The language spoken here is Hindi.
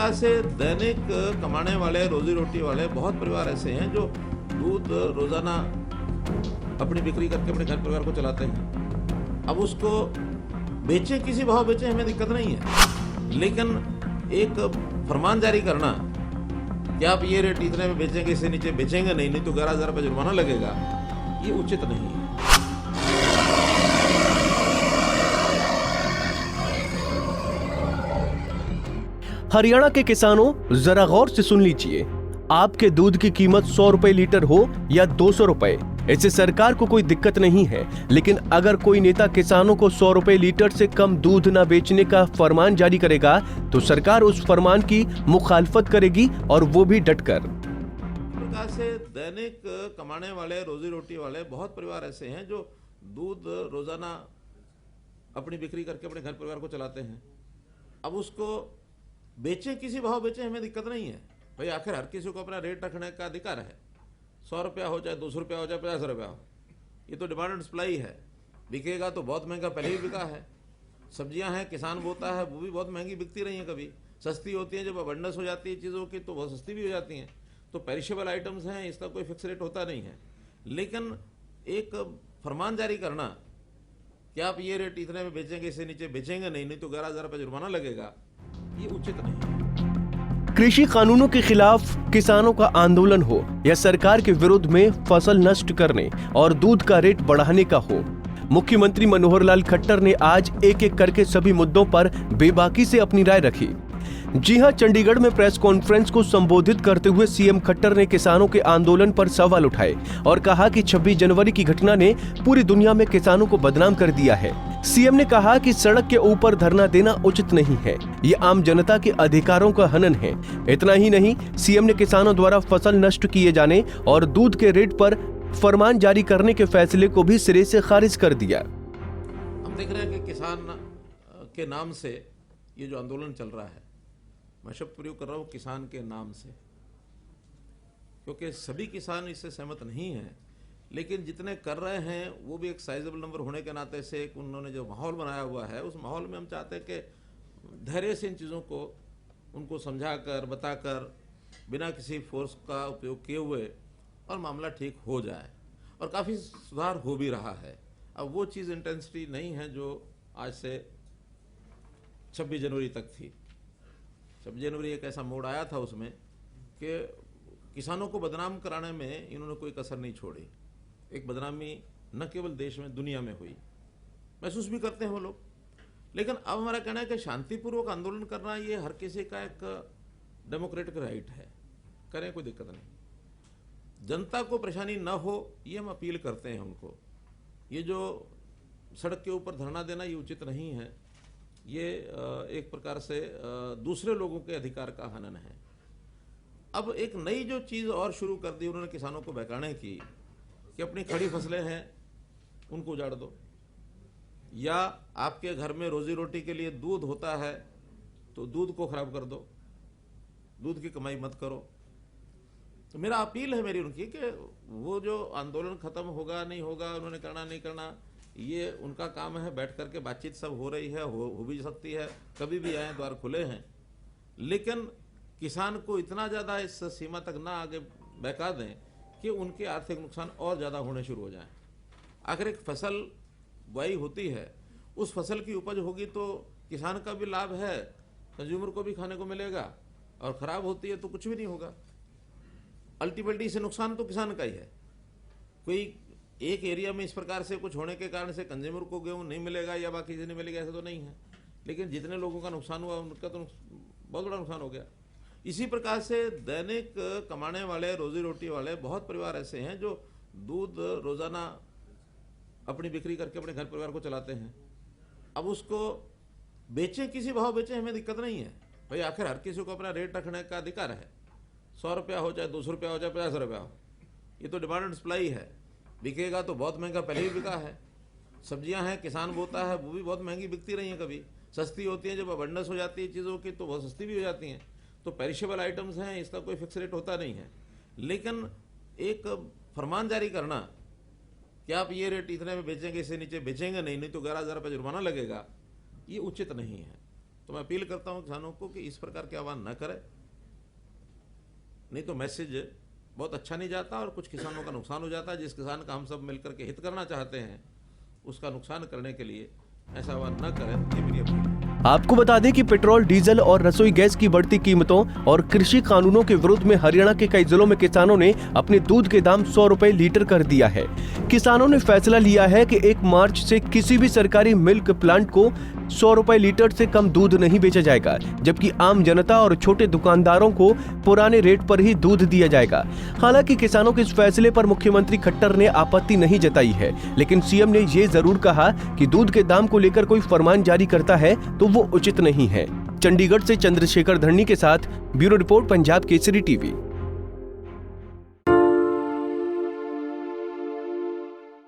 प्रकार से दैनिक कमाने वाले, रोजी रोटी वाले बहुत परिवार ऐसे हैं जो दूध रोजाना अपनी बिक्री करके अपने घर परिवार को चलाते हैं। अब उसको बेचें, किसी भाव बेचें, हमें दिक्कत नहीं है, लेकिन एक फरमान जारी करना कि आप ये रेट इतने में बेचेंगे, इससे नीचे बेचेंगे नहीं तो 11,000 रुपये जुर्माना लगेगा, ये उचित नहीं है। हरियाणा के किसानों, जरा गौर से सुन लीजिए। आपके दूध की कीमत 100 रुपए लीटर हो या 200 रुपए, इससे सरकार को कोई दिक्कत नहीं है। लेकिन अगर कोई नेता किसानों को 100 रुपए लीटर से कम दूध न बेचने का फरमान जारी करेगा तो सरकार उस फरमान की मुखालफत करेगी, और वो भी डटकर। प्रकार से दैनिक कमाने वाले, रोजी रोटी वाले बहुत परिवार ऐसे हैं जो दूध रोजाना अपनी बिक्री करके अपने घर परिवार को चलाते हैं। अब उसको बेचें, किसी भाव बेचें, हमें दिक्कत नहीं है भाई। आखिर हर किसी को अपना रेट रखने का अधिकार है। 100 रुपया हो, चाहे 200 रुपया हो, चाहे 50 रुपया हो, ये तो डिमांड एंड सप्लाई है। बिकेगा तो बहुत महंगा, पहले भी बिका है। सब्जियां हैं, किसान बोता है, वो भी बहुत महंगी बिकती रही हैं। कभी सस्ती होती हैं, जब अबंडेंस हो जाती है चीज़ों की तो बहुत सस्ती भी हो जाती हैं। तो पेरिशेबल आइटम्स हैं, इसका कोई फिक्स रेट होता नहीं है। लेकिन एक फरमान जारी करना कि आप ये रेट इतने में बेचेंगे, इससे नीचे बेचेंगे नहीं तो 11,000 रुपये जुर्माना लगेगा, ये उचित नहीं है। कृषि कानूनों के खिलाफ किसानों का आंदोलन हो या सरकार के विरोध में फसल नष्ट करने और दूध का रेट बढ़ाने का हो, मुख्यमंत्री मनोहर लाल खट्टर ने आज एक एक करके सभी मुद्दों पर बेबाकी से अपनी राय रखी। जी हां, चंडीगढ़ में प्रेस कॉन्फ्रेंस को संबोधित करते हुए सीएम खट्टर ने किसानों के आंदोलन पर सवाल उठाए और कहा कि 26 जनवरी की घटना ने पूरी दुनिया में किसानों को बदनाम कर दिया है। सीएम ने कहा कि सड़क के ऊपर धरना देना उचित नहीं है, ये आम जनता के अधिकारों का हनन है। इतना ही नहीं, सीएम ने किसानों द्वारा फसल नष्ट किए जाने और दूध के रेट पर फरमान जारी करने के फैसले को भी सिरे से खारिज कर दिया। हम देख रहे हैं कि किसान के नाम से ये जो आंदोलन चल रहा है, मैं शब्द प्रयोग कर रहा हूँ किसान के नाम से, क्योंकि सभी किसान इससे सहमत नहीं हैं, लेकिन जितने कर रहे हैं वो भी एक साइजेबल नंबर होने के नाते से एक उन्होंने जो माहौल बनाया हुआ है, उस माहौल में हम चाहते हैं कि धैर्य से इन चीज़ों को उनको समझाकर, बताकर, बिना किसी फोर्स का उपयोग किए हुए और मामला ठीक हो जाए। और काफ़ी सुधार हो भी रहा है। अब वो चीज़ इंटेंसिटी नहीं है जो आज से 26 जनवरी तक थी। 26 जनवरी एक ऐसा मोड़ आया था उसमें कि किसानों को बदनाम कराने में इन्होंने कोई कसर नहीं छोड़ी। एक बदनामी न केवल देश में, दुनिया में हुई, महसूस भी करते हैं वो लोग। लेकिन अब हमारा कहना है कि शांतिपूर्वक आंदोलन करना ये हर किसी का एक डेमोक्रेटिक राइट है, करें, कोई दिक्कत नहीं। जनता को परेशानी न हो ये हम अपील करते हैं उनको। ये जो सड़क के ऊपर धरना देना ये उचित नहीं है, ये एक प्रकार से दूसरे लोगों के अधिकार का हनन है। अब एक नई जो चीज़ और शुरू कर दी उन्होंने किसानों को बहकाने की कि अपनी खड़ी फसलें हैं उनको उजाड़ दो, या आपके घर में रोजी रोटी के लिए दूध होता है तो दूध को खराब कर दो, दूध की कमाई मत करो। तो मेरा अपील है मेरी उनकी कि वो जो आंदोलन खत्म होगा नहीं होगा, उन्होंने करना नहीं करना, ये उनका काम है। बैठ करके बातचीत सब हो रही है, हो भी सकती है, कभी भी आए, द्वार खुले हैं। लेकिन किसान को इतना ज़्यादा इस सीमा तक ना आगे बहका दें कि उनके आर्थिक नुकसान और ज़्यादा होने शुरू हो जाएं। आखिर एक फसल बुआई होती है, उस फसल की उपज होगी तो किसान का भी लाभ है, कंज्यूमर को भी खाने को मिलेगा, और ख़राब होती है तो कुछ भी नहीं होगा। अल्टीमेटली इसे नुकसान तो किसान का ही है। कोई एक एरिया में इस प्रकार से कुछ होने के कारण से कंज्यूमर को गेहूँ नहीं मिलेगा या बाकी चीज़ें नहीं मिलेगा, ऐसा तो नहीं है। लेकिन जितने लोगों का नुकसान हुआ उनका तो बहुत बड़ा नुकसान हो गया। इसी प्रकार से दैनिक कमाने वाले, रोजी रोटी वाले बहुत परिवार ऐसे हैं जो दूध रोजाना अपनी बिक्री करके अपने घर परिवार को चलाते हैं। अब उसको बेचें, किसी भाव बेचें, हमें दिक्कत नहीं है भाई। आखिर हर किसी को अपना रेट रखने का अधिकार है। 100 रुपया हो, चाहे 200 रुपया हो, चाहे 50 रुपया हो, ये तो डिमांड एंड सप्लाई है। बिकेगा तो बहुत महंगा, पहले भी बिका है। सब्जियां हैं, किसान बोता है, वो भी बहुत महंगी बिकती रही हैं। कभी सस्ती होती हैं, जब अबंडेंस हो जाती है चीज़ों की तो बहुत सस्ती भी हो जाती हैं। तो पेरिशेबल आइटम्स हैं, इसका कोई फिक्स रेट होता नहीं है। लेकिन एक फरमान जारी करना कि आप ये रेट इतने में बेचेंगे, इससे नीचे बेचेंगे नहीं तो 11,000 रुपये जुर्माना लगेगा, ये उचित नहीं है। तो मैं अपील करता हूं किसानों को कि इस प्रकार के आह्वान न करें, नहीं तो मैसेज बहुत अच्छा नहीं जाता और कुछ किसानों का नुकसान हो जाता है। जिस किसान का हम सब मिलकर के हित करना चाहते हैं उसका नुकसान करने के लिए ऐसा आह्वान न करें, ये मेरी अपील है। आपको बता दें कि पेट्रोल, डीजल और रसोई गैस की बढ़ती कीमतों और कृषि कानूनों के विरोध में हरियाणा के कई जिलों में किसानों ने अपने दूध के दाम 100 रुपए लीटर कर दिया है। किसानों ने फैसला लिया है कि 1 मार्च से किसी भी सरकारी मिल्क प्लांट को 100 रुपए लीटर से कम दूध नहीं बेचा जाएगा, जबकि आम जनता और छोटे दुकानदारों को पुराने रेट पर ही दूध दिया जाएगा। हालांकि किसानों के इस फैसले पर मुख्यमंत्री खट्टर ने आपत्ति नहीं जताई है, लेकिन सीएम ने ये जरूर कहा कि दूध के दाम को लेकर कोई फरमान जारी करता है तो वो उचित नहीं है। चंडीगढ़ से चंद्रशेखर धरनी के साथ bureau report, Punjab Kesari TV.